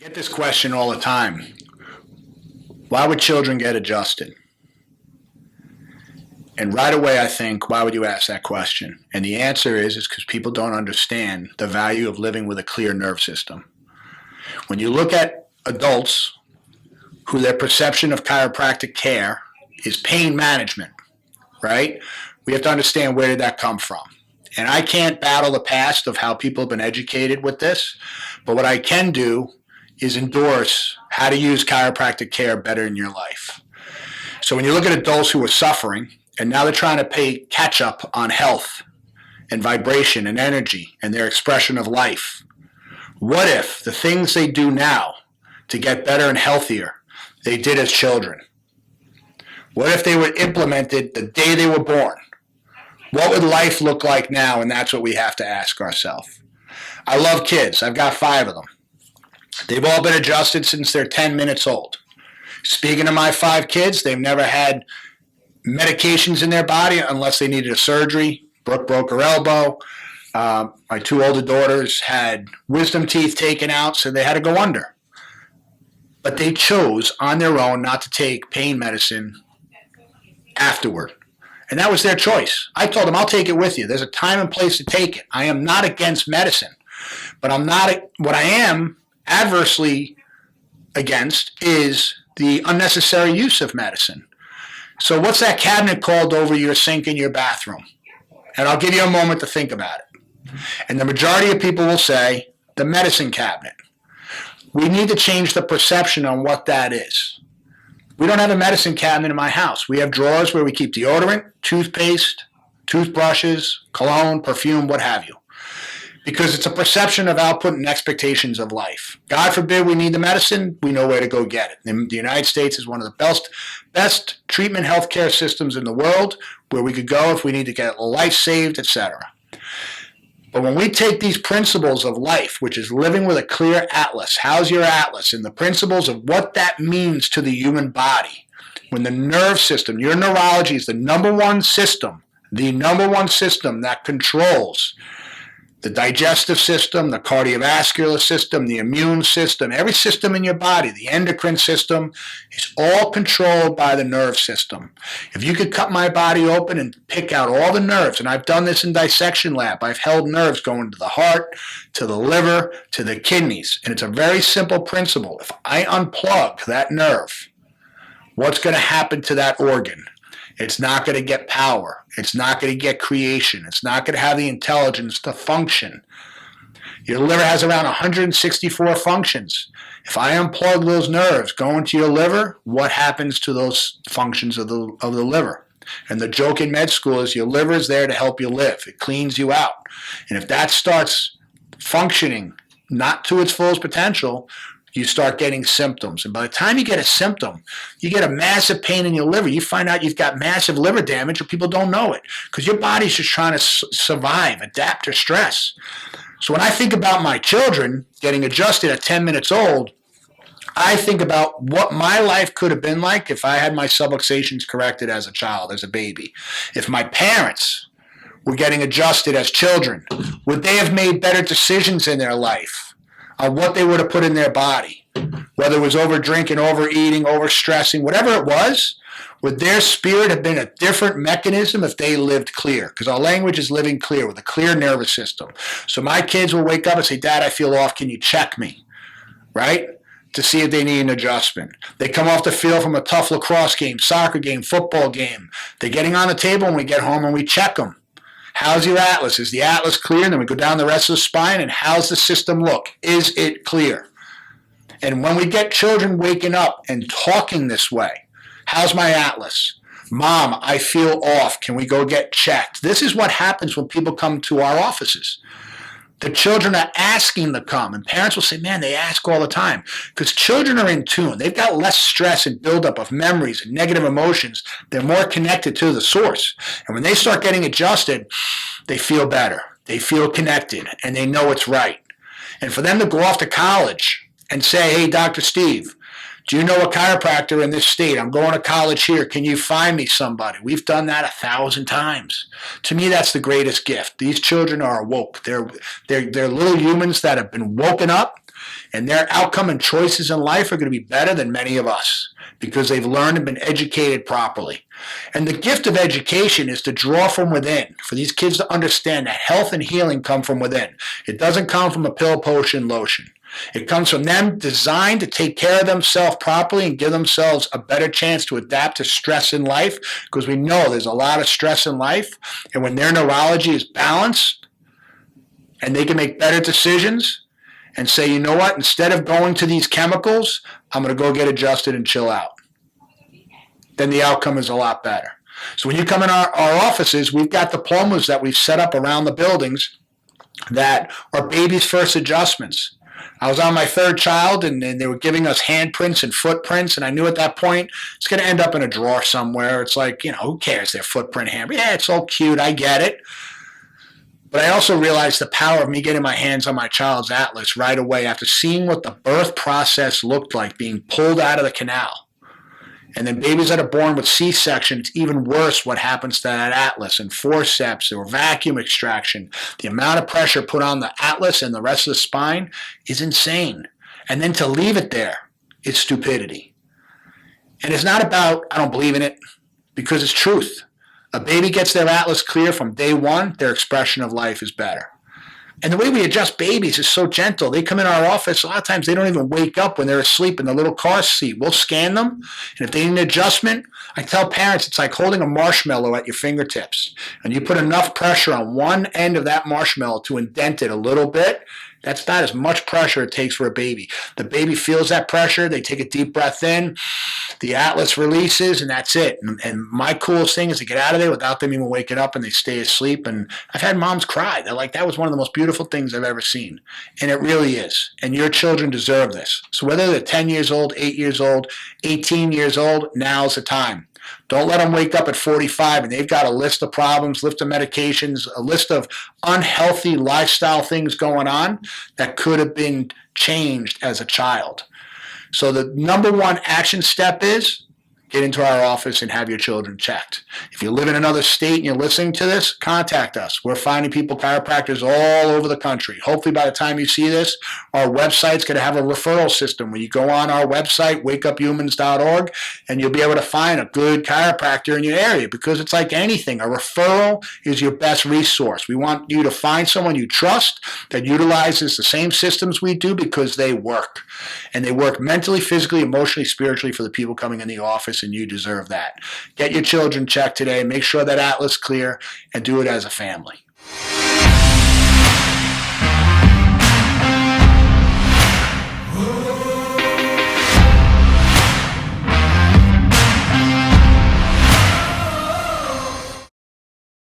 Get this question all the time. Why would children get adjusted? And right away I think, why would you ask that question? And the answer is because people don't understand the value of living with a clear nerve system. When you look at adults who their perception of chiropractic care is pain management, right? We have to understand, where did that come from? And I can't battle the past of how people have been educated with this, but what I can do is endorse how to use chiropractic care better in your life. So when you look at adults who are suffering, and now they're trying to pay catch up on health and vibration and energy and their expression of life, what if the things they do now to get better and healthier, they did as children? What if they were implemented the day they were born? What would life look like now? And that's what we have to ask ourselves. I love kids. I've got 5 of them. They've all been adjusted since they're 10 minutes old. Speaking of my 5 kids, they've never had medications in their body unless they needed a surgery. Brooke broke her elbow. My 2 older daughters had wisdom teeth taken out, so they had to go under. But they chose on their own not to take pain medicine afterward. And that was their choice. I told them, I'll take it with you. There's a time and place to take it. I am not against medicine. But what I am adversely against is the unnecessary use of medicine. So what's that cabinet called over your sink in your bathroom? And I'll give you a moment to think about it. And the majority of people will say, the medicine cabinet. We need to change the perception on what that is. We don't have a medicine cabinet in my house. We have drawers where we keep deodorant, toothpaste, toothbrushes, cologne, perfume, what have you. Because it's a perception of output and expectations of life. God forbid we need the medicine, we know where to go get it. And the United States is one of the best treatment healthcare systems in the world, where we could go if we need to get a life saved, etc. But when we take these principles of life, which is living with a clear atlas, how's your atlas, and the principles of what that means to the human body, when the nerve system, your neurology is the number one system that controls the digestive system, the cardiovascular system, the immune system, every system in your body, the endocrine system, is all controlled by the nerve system. If you could cut my body open and pick out all the nerves, and I've done this in dissection lab, I've held nerves going to the heart, to the liver, to the kidneys, and it's a very simple principle. If I unplug that nerve, what's going to happen to that organ? It's not going to get power. It's not going to get creation. It's not going to have the intelligence to function. Your liver has around 164 functions. If I unplug those nerves going to your liver, what happens to those functions of the liver? And the joke in med school is your liver is there to help you live. It cleans you out. And if that starts functioning not to its fullest potential, you start getting symptoms. And by the time you get a symptom, you get a massive pain in your liver. You find out you've got massive liver damage, or people don't know it, because your body's just trying to survive, adapt to stress. So when I think about my children getting adjusted at 10 minutes old, I think about what my life could have been like if I had my subluxations corrected as a child, as a baby. If my parents were getting adjusted as children, would they have made better decisions in their life on what they would have put in their body? Whether it was over drinking, overeating, overstressing, whatever it was, would their spirit have been a different mechanism if they lived clear? Because our language is living clear with a clear nervous system. So my kids will wake up and say, Dad, I feel off. Can you check me? Right? To see if they need an adjustment. They come off the field from a tough lacrosse game, soccer game, football game. They're getting on the table when we get home and we check them. How's your atlas? Is the atlas clear? And then we go down the rest of the spine, and how's the system look? Is it clear? And when we get children waking up and talking this way, how's my atlas? Mom, I feel off. Can we go get checked? This is what happens when people come to our offices. The children are asking to come, and parents will say, man, they ask all the time, because children are in tune. They've got less stress and buildup of memories and negative emotions. They're more connected to the source. And when they start getting adjusted, they feel better. They feel connected, and they know it's right. And for them to go off to college and say, hey, Dr. Steve, do you know a chiropractor in this state? I'm going to college here. Can you find me somebody? We've done that 1,000 times. To me, that's the greatest gift. These children are awoke. They're little humans that have been woken up, and they're ready to And their outcome and choices in life are going to be better than many of us because they've learned and been educated properly. And the gift of education is to draw from within, for these kids to understand that health and healing come from within. It doesn't come from a pill, potion, lotion. It comes from them designed to take care of themselves properly and give themselves a better chance to adapt to stress in life, because we know there's a lot of stress in life. And when their neurology is balanced and they can make better decisions and say, you know what, instead of going to these chemicals, I'm going to go get adjusted and chill out, then the outcome is a lot better. So when you come in our offices, we've got diplomas that we've set up around the buildings that are baby's first adjustments. I was on my third child, and they were giving us handprints and footprints, and I knew at that point it's going to end up in a drawer somewhere. It's like, who cares, their footprint handprint? Yeah, it's all cute, I get it. But I also realized the power of me getting my hands on my child's atlas right away after seeing what the birth process looked like being pulled out of the canal. And then babies that are born with C-section, it's even worse what happens to that atlas, and forceps or vacuum extraction. The amount of pressure put on the atlas and the rest of the spine is insane. And then to leave it there is stupidity. And it's not about, I don't believe in it, because it's truth. A baby gets their atlas clear from day one, their expression of life is better. And the way we adjust babies is so gentle. They come in our office, a lot of times they don't even wake up when they're asleep in the little car seat. We'll scan them, and if they need an adjustment, I tell parents it's like holding a marshmallow at your fingertips. And you put enough pressure on one end of that marshmallow to indent it a little bit, that's not as much pressure it takes for a baby. The baby feels that pressure, they take a deep breath in, the atlas releases, and that's it. And my coolest thing is to get out of there without them even waking up, and they stay asleep. And I've had moms cry. They're like, that was one of the most beautiful things I've ever seen. And it really is. And your children deserve this. So whether they're 10 years old, 8 years old, 18 years old, now's the time. Don't let them wake up at 45 and they've got a list of problems, list of medications, a list of unhealthy lifestyle things going on that could have been changed as a child. So the number one action step is get into our office and have your children checked. If you live in another state and you're listening to this, contact us. We're finding people, chiropractors all over the country. Hopefully by the time you see this, our website's going to have a referral system where you go on our website, wakeupHumans.org, and you'll be able to find a good chiropractor in your area, because it's like anything. A referral is your best resource. We want you to find someone you trust that utilizes the same systems we do, because they work. And they work mentally, physically, emotionally, spiritually for the people coming in the office, and you deserve that. Get your children checked today. Make sure that atlas clear, and do it as a family.